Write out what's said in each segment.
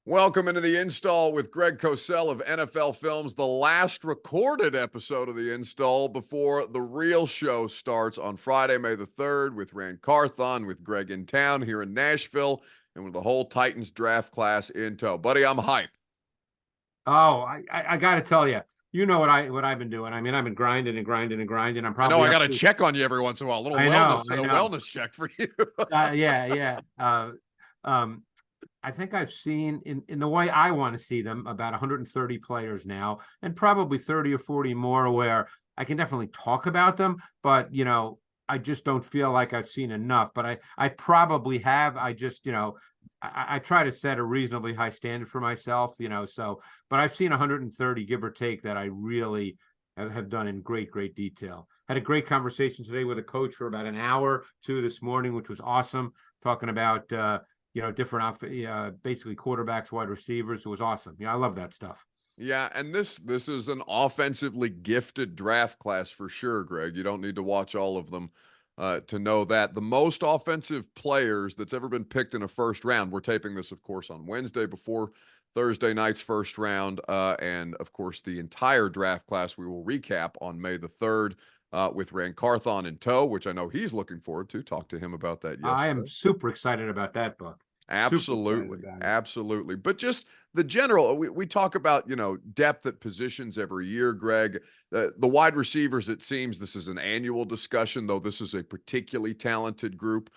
Welcome into the install with Greg Cosell of NFL Films, the last recorded episode of the install before the real show starts on Friday, May the 3rd, with Rand Carthon, with Greg in town here in Nashville, and with the whole Titans draft class in tow. Buddy, I'm hype. Oh, I got to tell you, you know what I've been doing. I mean, I've been grinding and grinding and grinding. I'm I know probably I got up to to. check on you every once in a while, a little I know, wellness, I know. wellness check for you. Yeah, yeah. Um, I think I've seen in the way I want to see them about 130 players now, and probably 30 or 40 more where I can definitely talk about them, but I just don't feel like I've seen enough. But I probably have. I just I try to set a reasonably high standard for myself, so but I've seen 130 give or take that I really have done in great detail. Had a great conversation today with a coach for about an hour, two this morning, which was awesome, talking about different basically quarterbacks, wide receivers. It was awesome. I love that stuff. Yeah, and this is an offensively gifted draft class for sure, Greg. You don't need to watch all of them to know that. The most offensive players that's ever been picked in a first round, we're taping this, of course, on Wednesday before Thursday night's first round. And, of course, the entire draft class we will recap on May the 3rd with Rand Carthon in tow, which I know he's looking forward to. Talked to him about that I am yesterday. super excited about that book. Super excited Absolutely. about it. Absolutely. But just the general, we talk about, depth at positions every year, Greg. The wide receivers, it seems this is an annual discussion, though this is a particularly talented group.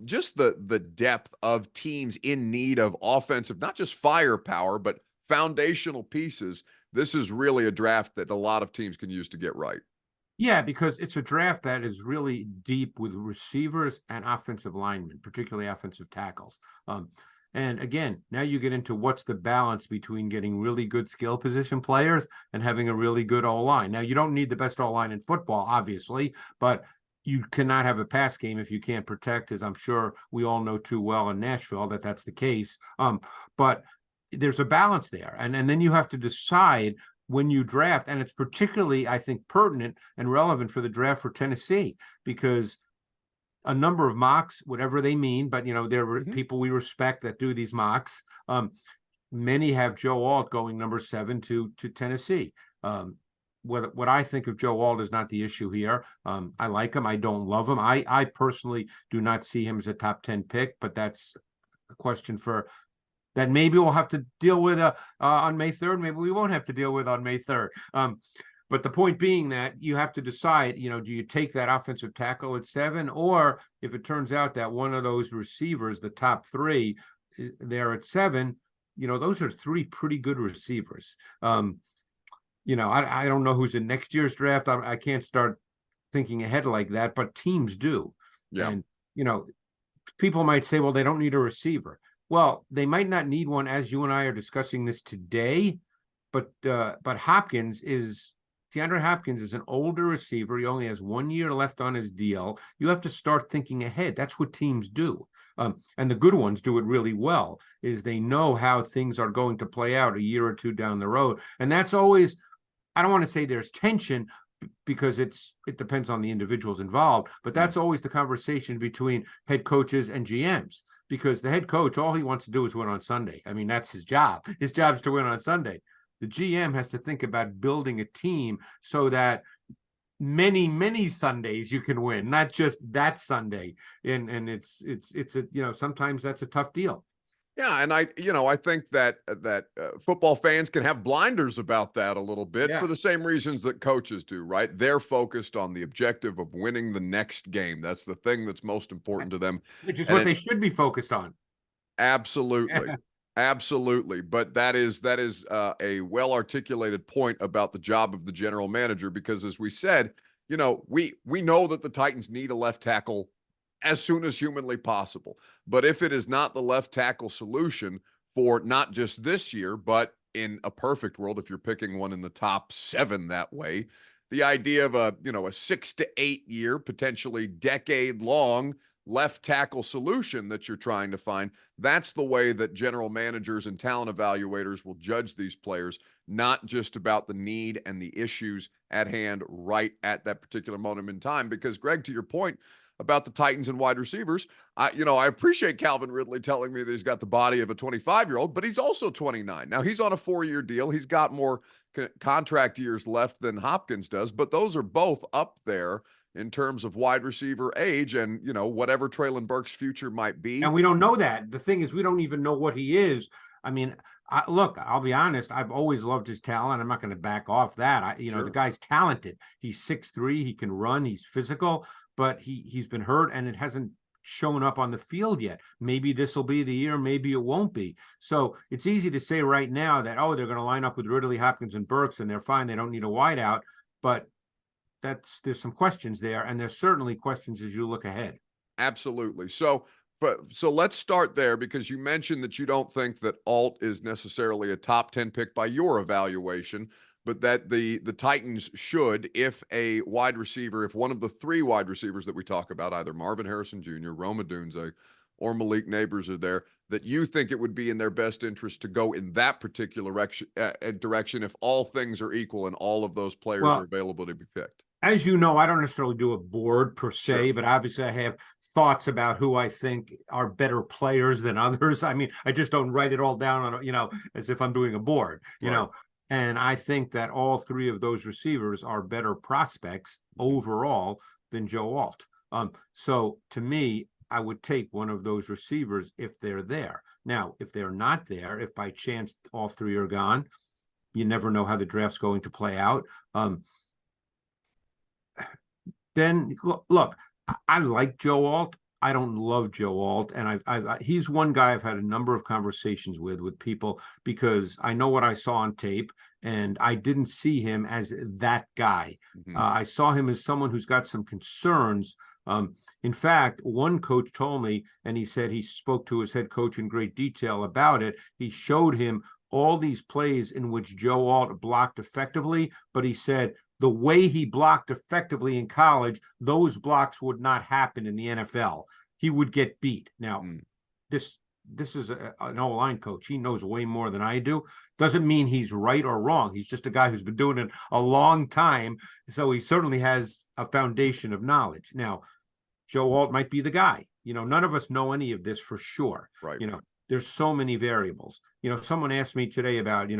Just the depth of teams in need of offensive, not just firepower, but foundational pieces. This is really a draft that a lot of teams can use to get right. Yeah, because it's a draft that is really deep with receivers and offensive linemen, particularly offensive tackles. And again, now you get into what's the balance between getting really good skill position players and having a really good O line. Now, you don't need the best O line in football, obviously, but you cannot have a pass game if you can't protect, as I'm sure we all know too well in Nashville that that's the case. But there's a balance there, and then you have to decide when you draft, and it's particularly, I think, pertinent and relevant for the draft for Tennessee, because a number of mocks, whatever they mean, but there are people we respect that do these mocks. Many have Joe Alt going number 7 to Tennessee. What I think of Joe Alt is not the issue here. I like him. I don't love him. I personally do not see him as a top 10 pick, but that's a question for that maybe we'll have to deal with on May 3rd. Maybe we won't have to deal with on May 3rd. But the point being that you have to decide, do you take that offensive tackle at 7, or if it turns out that one of those receivers, the top 3, they're at 7, those are 3 pretty good receivers. I don't know who's in next year's draft. I can't start thinking ahead like that, but teams do. Yeah. And, people might say, well, they don't need a receiver. Well, they might not need one as you and I are discussing this today, but DeAndre Hopkins is an older receiver. He only has 1 year left on his deal. You have to start thinking ahead. That's what teams do. And the good ones do it really well, is they know how things are going to play out a year or two down the road. And that's always, I don't want to say there's tension, because it depends on the individuals involved, but that's always the conversation between head coaches and GMs, because the head coach, all he wants to do is win on Sunday. I mean, that's his job. His job is to win on Sunday. The GM has to think about building a team so that many Sundays you can win, not just that Sunday. And it's a, sometimes that's a tough deal. Yeah, and I think that football fans can have blinders about that a little bit for the same reasons that coaches do, right? They're focused on the objective of winning the next game. That's the thing that's most important to them. Which is And what they should be focused on. absolutely. Absolutely. But that is a well-articulated point about the job of the general manager, because as we said, we know that the Titans need a left tackle as soon as humanly possible. But if it is not the left tackle solution for not just this year, but in a perfect world, if you're picking one in the top 7 that way, the idea of a 6 to 8 year, potentially decade long left tackle solution that you're trying to find, that's the way that general managers and talent evaluators will judge these players, not just about the need and the issues at hand right at that particular moment in time. Because, Greg, to your point, about the Titans and wide receivers. I appreciate Calvin Ridley telling me that he's got the body of a 25-year-old, but he's also 29. Now he's on a 4-year deal. He's got more contract years left than Hopkins does, but those are both up there in terms of wide receiver age and, whatever Treylon Burks' future might be. And we don't know that. The thing is, we don't even know what he is. I mean, look, I'll be honest. I've always loved his talent. I'm not going to back off that. Sure. The guy's talented. He's 6'3". He can run. He's physical, but he's been hurt and it hasn't shown up on the field yet. Maybe this will be the year. Maybe it won't be. So it's easy to say right now that, they're going to line up with Ridley, Hopkins, and Burks, and they're fine. They don't need a wideout. But there's some questions there, and there's certainly questions as you look ahead. Absolutely. So let's start there, because you mentioned that you don't think that Alt is necessarily a top 10 pick by your evaluation, but that the Titans should, if one of the 3 wide receivers that we talk about, either Marvin Harrison Jr., Rome Odunze, or Malik Neighbors are there, that you think it would be in their best interest to go in that particular direction if all things are equal and all of those players are available to be picked. As you know, I don't necessarily do a board per se, but obviously I have thoughts about who I think are better players than others. I mean, I just don't write it all down on, as if I'm doing a board, you know. And I think that all 3 of those receivers are better prospects overall than Joe Alt. So to me, I would take one of those receivers if they're there. Now, if they're not there, if by chance all 3 are gone, you never know how the draft's going to play out. Then look, I like Joe Alt. I don't love Joe Alt, and he's one guy I've had a number of conversations with people, because I know what I saw on tape, and I didn't see him as that guy. Mm-hmm. I saw him as someone who's got some concerns. In fact, one coach told me, and he said he spoke to his head coach in great detail about it. He showed him all these plays in which Joe Alt blocked effectively, but he said the way he blocked effectively in college, those blocks would not happen in the NFL. He would get beat. Now, this is an O-line coach. He knows way more than I do. Doesn't mean he's right or wrong. He's just a guy who's been doing it a long time, so he certainly has a foundation of knowledge. Now, Joe Alt might be the guy. None of us know any of this for sure. Right. There's so many variables. Someone asked me today about,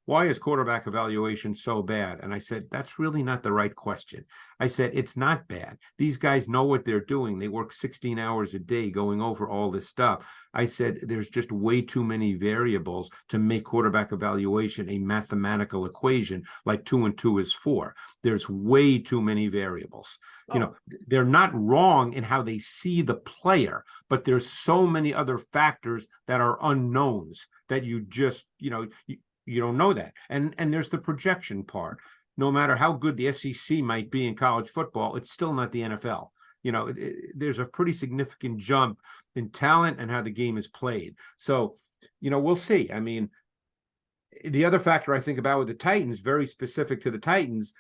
why is quarterback evaluation so bad? And I said, that's really not the right question. I said, it's not bad. These guys know what they're doing. They work 16 hours a day going over all this stuff. I said, there's just way too many variables to make quarterback evaluation a mathematical equation like 2 and 2 is 4. There's way too many variables. They're not wrong in how they see the player, but there's so many other factors that are unknowns that you just, you don't know that. And there's the projection part. No matter how good the SEC might be in college football, it's still not the NFL. There's a pretty significant jump in talent and how the game is played. So, we'll see. I mean, the other factor I think about with the Titans, very specific to the Titans,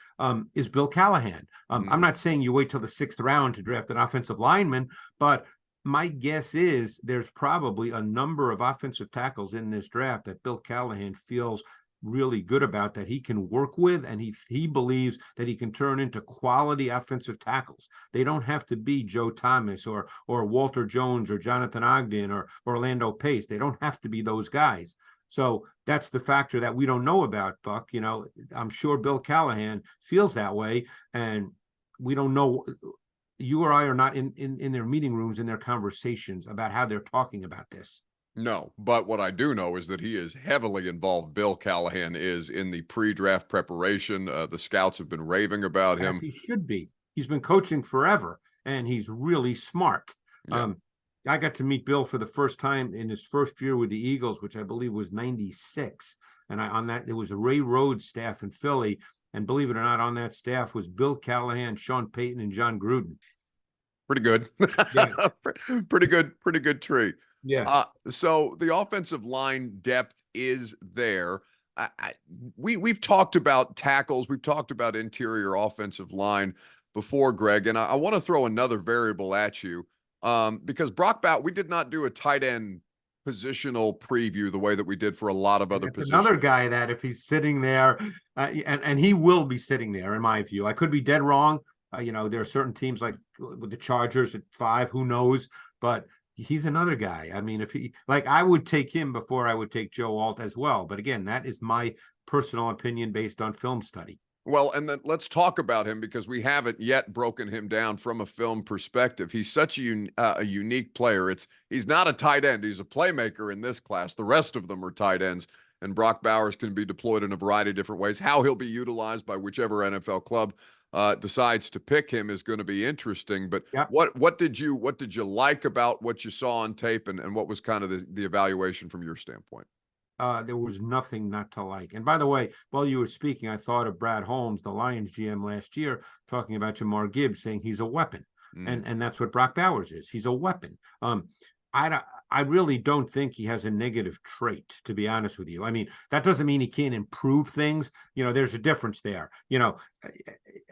is Bill Callahan. I'm not saying you wait till the 6th round to draft an offensive lineman, but my guess is there's probably a number of offensive tackles in this draft that Bill Callahan feels really good about, that he can work with, and he believes that he can turn into quality offensive tackles. They don't have to be Joe Thomas or Walter Jones or Jonathan Ogden or Orlando Pace. They don't have to be those guys. So that's the factor that we don't know about, Buck. I'm sure Bill Callahan feels that way, and we don't know. You or I are not in their meeting rooms, in their conversations about how they're talking about this. No, but what I do know is that he is heavily involved. Bill Callahan is in the pre-draft preparation. The scouts have been raving about him. He should be. He's been coaching forever, and he's really smart. Yeah. I got to meet Bill for the first time in his first year with the Eagles, which I believe was 96. And on that, there was a Ray Rhodes staff in Philly. And believe it or not, on that staff was Bill Callahan, Sean Payton, and John Gruden. Pretty good. Yeah. Pretty good tree. Yeah. So the offensive line depth is there. We've talked about tackles. We've talked about interior offensive line before, Greg, and I want to throw another variable at you because Brock Bowers, we did not do a tight end positional preview the way that we did for a lot of other positions. Another guy that if he's sitting there, and he will be sitting there, in my view, I could be dead wrong, You know, there are certain teams like with the Chargers at 5, who knows? But he's another guy. I mean, if he, like, I would take him before I would take Joe Alt as well. But again, that is my personal opinion based on film study. Well, and then let's talk about him because we haven't yet broken him down from a film perspective. He's such a unique player. He's not a tight end. He's a playmaker in this class. The rest of them are tight ends, and Brock Bowers can be deployed in a variety of different ways. How he'll be utilized by whichever NFL club decides to pick him is going to be interesting. But Yep. what did you like about what you saw on tape, and what was kind of the evaluation from your standpoint? There was nothing not to like. And by the way, while you were speaking, I thought of Brad Holmes, the Lions GM last year, talking about Jamar Gibbs, saying he's a weapon, and that's what Brock Bowers is. He's a weapon. I really don't think he has a negative trait, to be honest with you. I mean, that doesn't mean he can't improve things. You know, there's a difference there. You know,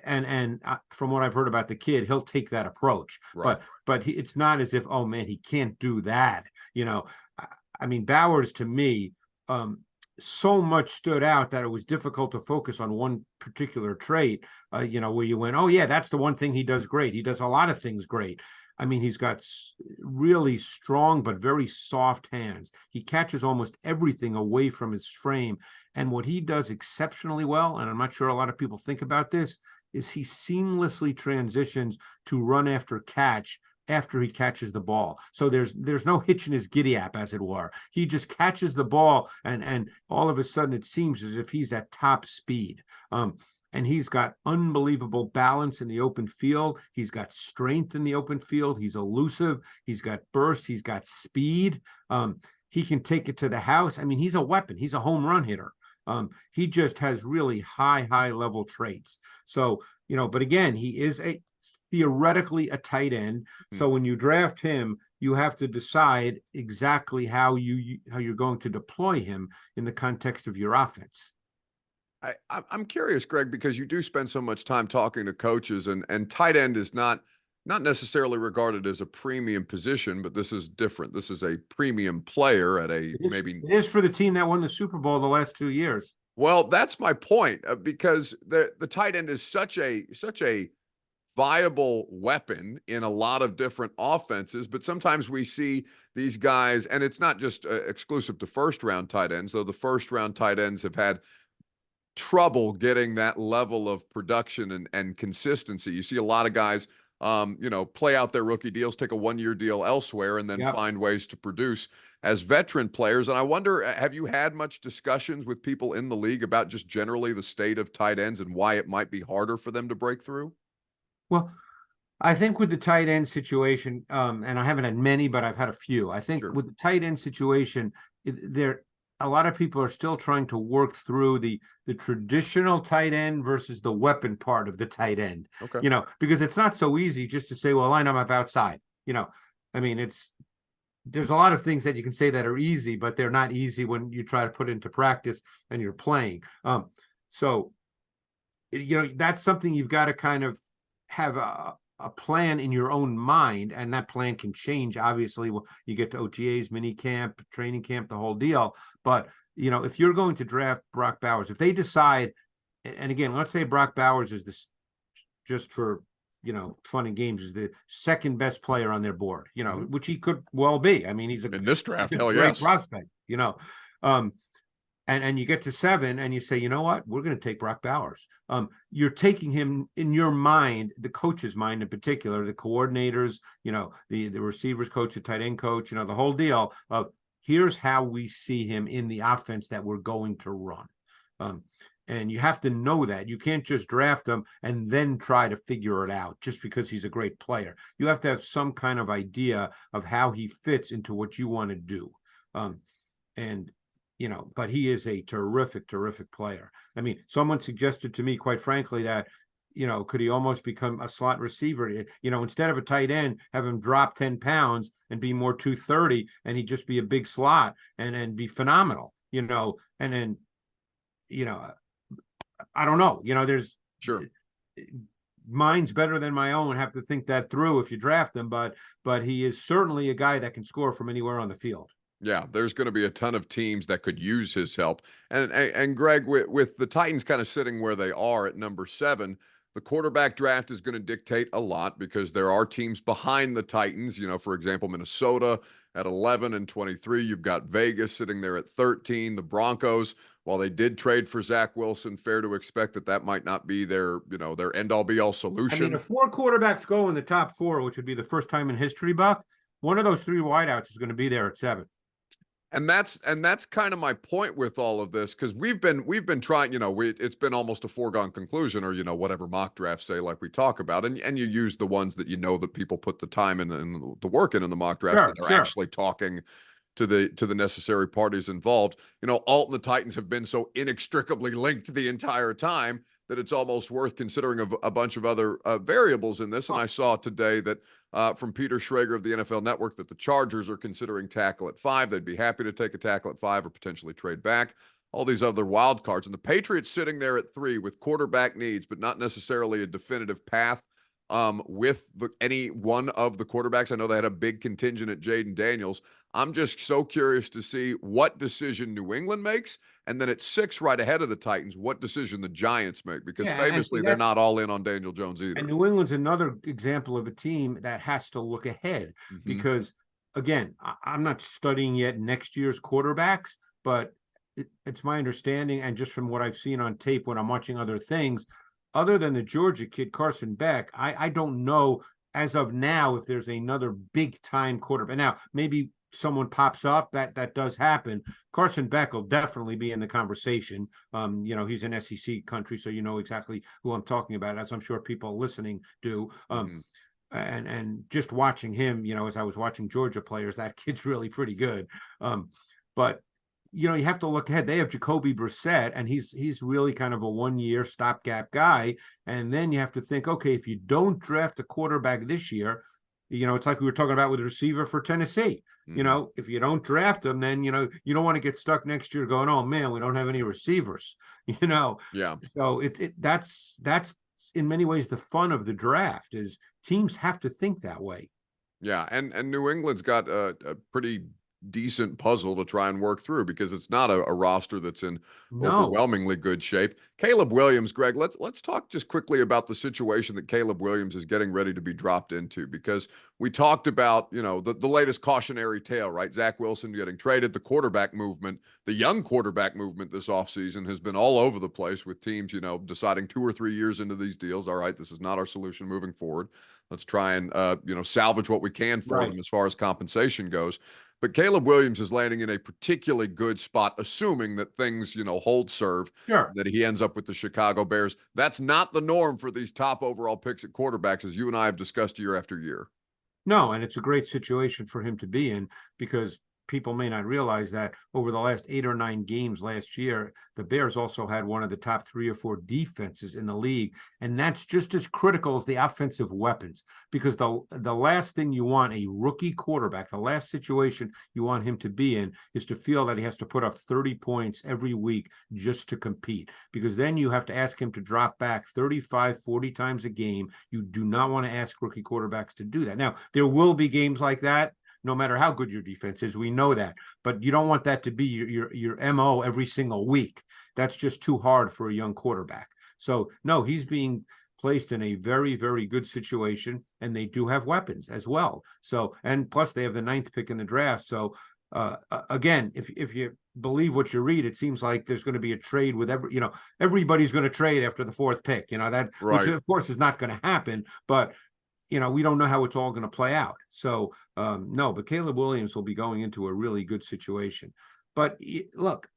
and from what I've heard about the kid, he'll take that approach. Right. But it's not as if, oh man, he can't do that. You know, I mean, Bowers to me. So much stood out that it was difficult to focus on one particular trait, you know, where you went, oh yeah, that's the one thing he does great. He does a lot of things great. I mean, he's got really strong but very soft hands. He catches almost everything away from his frame. And what he does exceptionally well, and I'm not sure a lot of people think about this, is he seamlessly transitions to run after catch after he catches the ball. So there's no hitch in his giddy up, as it were. He just catches the ball, and all of a sudden it seems as if he's at top speed. And he's got unbelievable balance in the open field. He's got strength in the open field. He's elusive. He's got burst. He's got speed. He can take it to the house. I mean, he's a weapon. He's a home run hitter. He just has really high level traits. So, you know, but again, he is theoretically a tight end. So when you draft him, you have to decide exactly how you're going to deploy him in the context of your offense. I'm curious, Greg, because you do spend so much time talking to coaches, and tight end is not necessarily regarded as a premium position, but this is different. This is a premium player at maybe. It is for the team that won the Super Bowl the last 2 years. Well, that's my point, because the tight end is such a viable weapon in a lot of different offenses, but sometimes we see these guys, and it's not just exclusive to first round tight ends, though the first round tight ends have had trouble getting that level of production and consistency. You see a lot of guys, you know, play out their rookie deals, take a 1-year deal elsewhere, and then find ways to produce as veteran players. And I wonder, have you had much discussions with people in the league about just generally the state of tight ends and why it might be harder for them to break through? Well, I think with the tight end situation, and I haven't had many, but I've had a few. I think with the tight end situation, a lot of people are still trying to work through the traditional tight end versus the weapon part of the tight end. Okay. You know, because it's not so easy just to say, well, line them up outside. You know, I mean, there's a lot of things that you can say that are easy, but they're not easy when you try to put into practice and you're playing. So, you know, that's something you've got to kind of have a plan in your own mind, and that plan can change obviously when you get to OTAs, mini camp, training camp, the whole deal. But you know, if you're going to draft Brock Bowers, if they decide, and again, let's say Brock Bowers is this, just for, you know, fun and games, is the second best player on their board, you know, which he could well be. I mean, he's in this draft, hell great yes, prospect, you know. And you get to 7 and you say, you know what, we're going to take Brock Bowers. You're taking him in your mind, the coach's mind in particular, the coordinators, you know, the receivers coach, the tight end coach, you know, the whole deal of here's how we see him in the offense that we're going to run. And you have to know that. You can't just draft him and then try to figure it out just because he's a great player. You have to have some kind of idea of how he fits into what you want to do. And you know, but he is a terrific player. I mean, someone suggested to me, quite frankly, that, you know, could he almost become a slot receiver? You know, instead of a tight end, have him drop 10 pounds and be more 230, and he'd just be a big slot and be phenomenal, you know. And then, you know, I don't know, you know, there's mine's better than my own. Have to think that through if you draft him, but he is certainly a guy that can score from anywhere on the field. Yeah, there's going to be a ton of teams that could use his help. And Greg, with the Titans kind of sitting where they are at number 7, The quarterback draft is going to dictate a lot because there are teams behind the Titans. For example, Minnesota at 11 and 23. You've got Vegas sitting there at 13. The Broncos, while they did trade for Zach Wilson, fair to expect that might not be their end all be all solution. I mean, if 4 quarterbacks go in the top 4, which would be the first time in history, Buck, one of those 3 wideouts is going to be there at 7. And that's kind of my point with all of this, because we've been trying, it's been almost a foregone conclusion, or whatever mock drafts say, like we talk about, and you use the ones that that people put the time and the work in the mock drafts that are actually talking to the necessary parties involved. Alt and the Titans have been so inextricably linked the entire time that it's almost worth considering a bunch of other variables in this. And I saw today that from Peter Schrager of the NFL Network that the Chargers are considering tackle at 5. They'd be happy to take a tackle at 5 or potentially trade back. All these other wild cards. And the Patriots sitting there at 3 with quarterback needs, but not necessarily a definitive path with any one of the quarterbacks. I know they had a big contingent at Jaden Daniels. I'm just so curious to see what decision New England makes. And then at 6, right ahead of the Titans, what decision the Giants make, because famously they're not all in on Daniel Jones either. And New England's another example of a team that has to look ahead because, again, I'm not studying yet next year's quarterbacks, but it's my understanding, and just from what I've seen on tape when I'm watching other things, other than the Georgia kid, Carson Beck, I don't know as of now if there's another big-time quarterback. Now, maybe someone pops up, that does happen. Carson Beck will definitely be in the conversation. He's in SEC country, so you know exactly who I'm talking about, as I'm sure people listening do. And just watching him, as I was watching Georgia players, that kid's really pretty good. But you have to look ahead. They have Jacoby Brissett, and he's really kind of a 1-year stopgap guy. And then you have to think, okay, if you don't draft a quarterback this year, it's like we were talking about with the receiver for Tennessee. If you don't draft them, then, you don't want to get stuck next year going, oh man, we don't have any receivers, Yeah. So that's in many ways the fun of the draft is teams have to think that way. Yeah. And New England's got a pretty decent puzzle to try and work through, because it's not a roster that's in overwhelmingly good shape. Caleb Williams, Greg, let's talk just quickly about the situation that Caleb Williams is getting ready to be dropped into, because we talked about, the latest cautionary tale, right? Zach Wilson getting traded, the quarterback movement, the young quarterback movement this offseason has been all over the place with teams, deciding 2 or 3 years into these deals. All right, this is not our solution moving forward. Let's try and, salvage what we can for them as far as compensation goes. But Caleb Williams is landing in a particularly good spot, assuming that things, hold serve, that he ends up with the Chicago Bears. That's not the norm for these top overall picks at quarterbacks, as you and I have discussed year after year. No, and it's a great situation for him to be in, because people may not realize that over the last 8 or 9 games last year, the Bears also had one of the top 3 or 4 defenses in the league. And that's just as critical as the offensive weapons, because the last thing you want a rookie quarterback, the last situation you want him to be in is to feel that he has to put up 30 points every week just to compete, because then you have to ask him to drop back 35, 40 times a game. You do not want to ask rookie quarterbacks to do that. Now, there will be games like that, no matter how good your defense is. We know that, but you don't want that to be your MO every single week. That's just too hard for a young quarterback. So no, he's being placed in a very, very good situation, and they do have weapons as well. So, and plus they have the 9th pick in the draft. So again, if you believe what you read, it seems like there's going to be a trade with everybody's going to trade after the 4th pick, that, which of course is not going to happen, but we don't know how it's all going to play out. So, no, but Caleb Williams will be going into a really good situation. But look,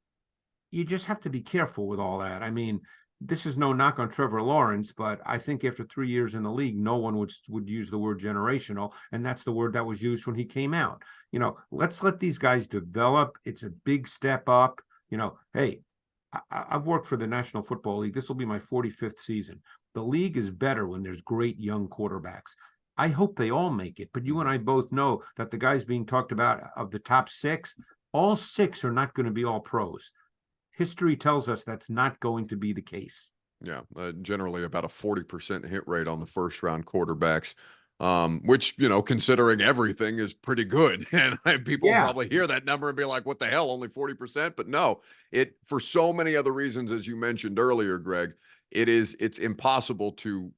you just have to be careful with all that. I mean, this is no knock on Trevor Lawrence, but I think after 3 years in the league, no one would use the word generational. And that's the word that was used when he came out. Let's let these guys develop. It's a big step up. Hey, I've worked for the National Football League. This will be my 45th season. The league is better when there's great young quarterbacks. I hope they all make it, but you and I both know that the guys being talked about of the top 6, all 6 are not going to be all pros. History tells us that's not going to be the case. Yeah, generally about a 40% hit rate on the first round quarterbacks, which, considering everything, is pretty good. And people will probably hear that number and be like, what the hell, only 40%? But no, for so many other reasons, as you mentioned earlier, Greg, it's impossible to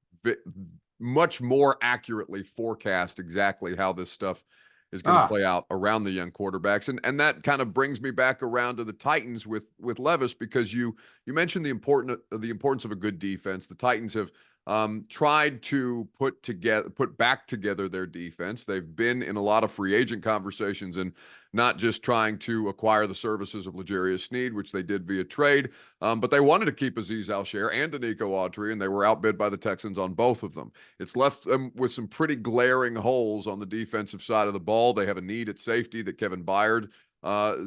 much more accurately forecast exactly how this stuff is going to play out around the young quarterbacks. And that kind of brings me back around to the Titans with Levis, because you mentioned the importance of a good defense. The Titans have tried to put back together their defense. They've been in a lot of free agent conversations, and not just trying to acquire the services of L'Jarius Sneed, which they did via trade, but they wanted to keep Azeez Al-Shaair and Danico Autry, and they were outbid by the Texans on both of them. It's left them with some pretty glaring holes on the defensive side of the ball. They have a need at safety that Kevin Byard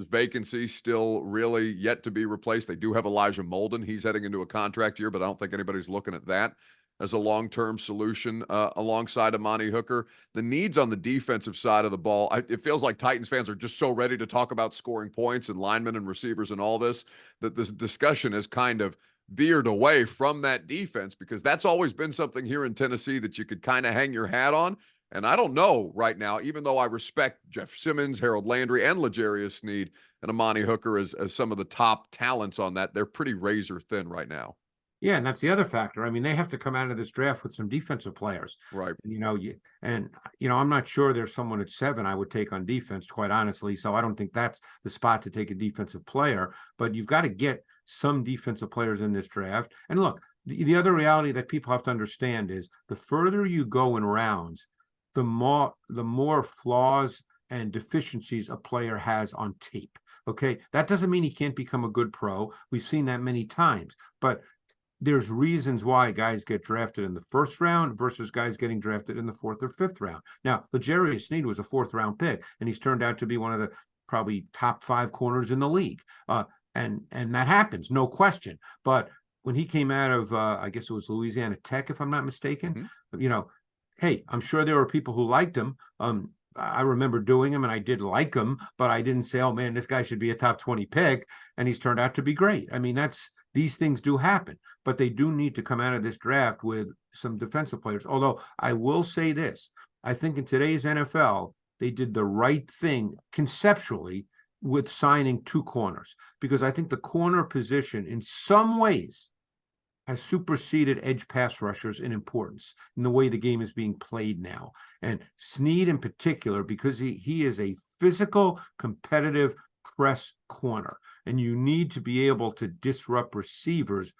vacancy still really yet to be replaced. They do have Elijah Molden. He's heading into a contract year, but I don't think anybody's looking at that as a long-term solution alongside Amani Hooker. The needs on the defensive side of the ball, it feels like Titans fans are just so ready to talk about scoring points and linemen and receivers and all this, that this discussion has kind of veered away from that defense, because that's always been something here in Tennessee that you could kind of hang your hat on. And I don't know right now, even though I respect Jeff Simmons, Harold Landry, and L'Jarius Sneed and Amani Hooker as some of the top talents on that, they're pretty razor thin right now. Yeah, and that's the other factor. I mean, they have to come out of this draft with some defensive players. Right. I'm not sure there's someone at 7 I would take on defense, quite honestly. So I don't think that's the spot to take a defensive player. But you've got to get some defensive players in this draft. And look, the other reality that people have to understand is the further you go in rounds, the more flaws and deficiencies a player has on tape. Okay, that doesn't mean he can't become a good pro. We've seen that many times, but there's reasons why guys get drafted in the first round versus guys getting drafted in the 4th or 5th round. Now, L'Jarius Sneed was a 4th round pick, and he's turned out to be one of the probably top 5 corners in the league. And that happens, no question. But when he came out of, I guess it was Louisiana Tech, if I'm not mistaken, hey, I'm sure there were people who liked him. I remember doing him, and I did like him, but I didn't say, oh man, this guy should be a top 20 pick. And he's turned out to be great. I mean, these things do happen, but they do need to come out of this draft with some defensive players. Although I will say this, I think in today's NFL, they did the right thing conceptually with signing 2 corners, because I think the corner position in some ways has superseded edge pass rushers in importance in the way the game is being played now. And Sneed in particular, because he is a physical, competitive press corner, and you need to be able to disrupt receivers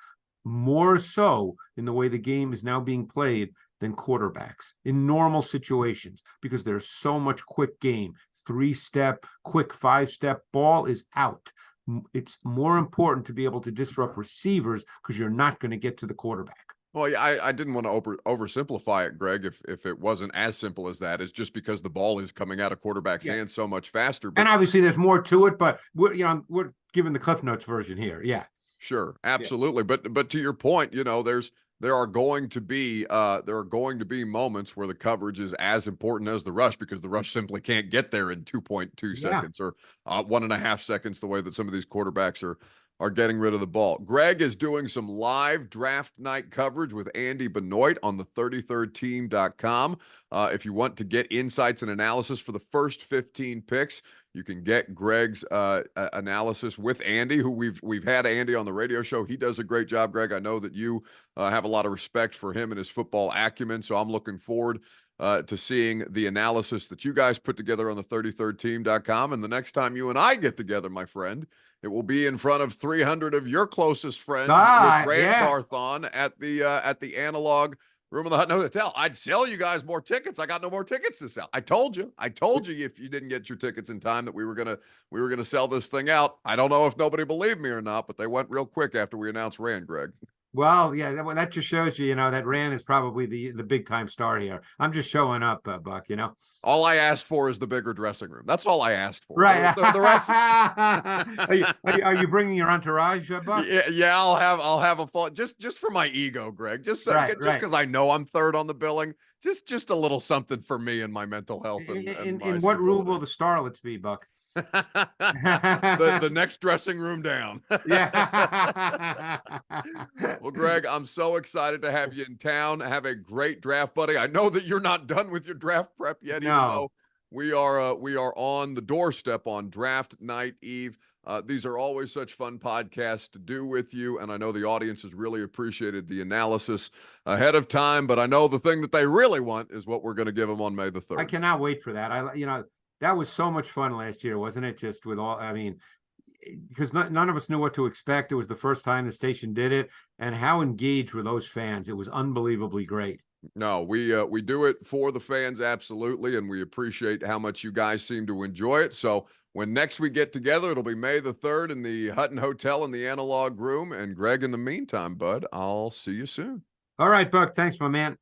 more so in the way the game is now being played than quarterbacks in normal situations, because there's so much quick game, 3-step, quick 5-step, ball is out. It's more important to be able to disrupt receivers because you're not going to get to the quarterback. Well, yeah, I didn't want to oversimplify it, Greg. If it wasn't as simple as that, it's just because the ball is coming out of quarterbacks' hands so much faster. And obviously, there's more to it, but we're giving the Cliff Notes version here. Yeah, sure, absolutely. Yeah. But to your point, there are going to be moments where the coverage is as important as the rush, because the rush simply can't get there in 2.2 seconds or 1.5 seconds, the way that some of these quarterbacks are getting rid of the ball. Greg is doing some live draft night coverage with Andy Benoit on the 33rdteam.com. If you want to get insights and analysis for the first 15 picks, you can get Greg's analysis with Andy, who we've had Andy on the radio show. He does a great job, Greg. I know that you have a lot of respect for him and his football acumen, so I'm looking forward to seeing the analysis that you guys put together on the 33rdteam.com. And the next time you and I get together, my friend, it will be in front of 300 of your closest friends with Rand Garthon at the Analog Room of the Hut Hotel. I'd sell you guys more tickets. I got no more tickets to sell. I told you if you didn't get your tickets in time that we were gonna sell this thing out. I don't know if nobody believed me or not, but they went real quick after we announced Rand, Greg. Well, yeah, that just shows you, that Rand is probably the big time star here. I'm just showing up, Buck. All I asked for is the bigger dressing room. That's all I asked for. Right. The rest. Are you bringing your entourage, Buck? Yeah. I'll have a full just for my ego, Greg. Just because I know I'm third on the billing. Just a little something for me and my mental health. In what room will the starlets be, Buck? the next dressing room down. Yeah. Well, Greg, I'm so excited to have you in town. Have a great draft, buddy. I know that you're not done with your draft prep yet, even though we are on the doorstep on draft night eve. These are always such fun podcasts to do with you, and I know the audience has really appreciated the analysis ahead of time, but I know the thing that they really want is what we're going to give them on May the 3rd. I cannot wait for that. That was so much fun last year, wasn't it? Just with all, because none of us knew what to expect. It was the first time the station did it, and how engaged were those fans? It was unbelievably great. No, we do it for the fans, absolutely, and we appreciate how much you guys seem to enjoy it. So when next we get together, it'll be May the 3rd in the Hutton Hotel in the Analog Room. And Greg, in the meantime, bud, I'll see you soon. All right, Buck. Thanks, my man.